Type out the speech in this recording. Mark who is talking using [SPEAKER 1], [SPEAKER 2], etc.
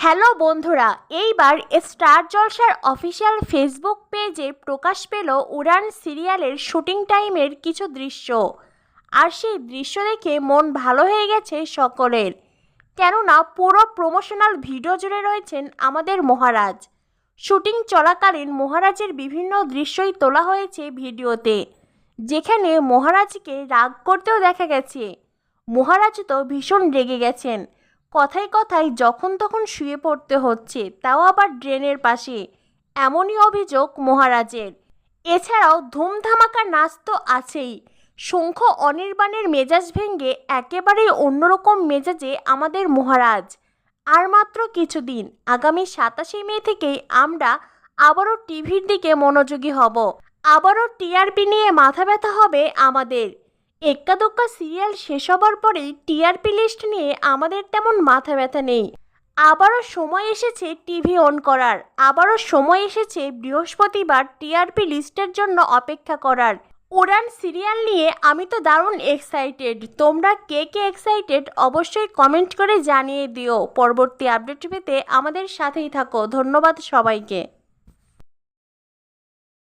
[SPEAKER 1] Hello বন্ধুরা, এইবার star জলসার অফিসিয়াল ফেসবুক পেজে প্রকাশ পেল উড়ান সিরিয়ালের শুটিং টাইমের কিছু দৃশ্য। আর সেই দৃশ্য দেখে মন ভালো হয়ে গেছে সকলের, কেননা পুরো প্রমোশনাল ভিডিও জুড়ে রয়েছেন আমাদের মহারাজ। শুটিং চলাকালীন মহারাজের বিভিন্ন দৃশ্যই তোলা হয়েছে ভিডিওতে, যেখানে মহারাজকে রাগ করতেও দেখা গেছে। মহারাজ তো ভীষণ রেগে গেছেন, কথায় কথায় যখন তখন শুয়ে পড়তে হচ্ছে, তাও আবার ড্রেনের পাশে, এমনই অভিযোগ মহারাজের। এছাড়াও ধুমধামাকা নাচ তো আছেই। শঙ্খ অনির্বাণের মেজাজ ভেঙে একেবারেই অন্যরকম মেজাজে আমাদের মহারাজ। আর মাত্র কিছুদিন, আগামী 27শে মে থেকেই আমরা আবারও টিভির দিকে মনোযোগী হব। আবারও টিআরপি নিয়ে মাথা ব্যথা হবে আমাদের। এক্কা দোক্কা সিরিয়াল শেষ হবার পরেই টিআরপি লিস্ট নিয়ে আমাদের তেমন মাথা ব্যথা নেই। আবারও সময় এসেছে টিভি অন করার, আবারও সময় এসেছে বৃহস্পতিবার টিআরপি লিস্টের জন্য অপেক্ষা করার। উড়ান সিরিয়াল নিয়ে আমি তো দারুণ এক্সাইটেড। তোমরা কে কে এক্সাইটেড অবশ্যই কমেন্ট করে জানিয়ে দিও। পরবর্তী আপডেট পেতে আমাদের সাথেই থাকো। ধন্যবাদ সবাইকে।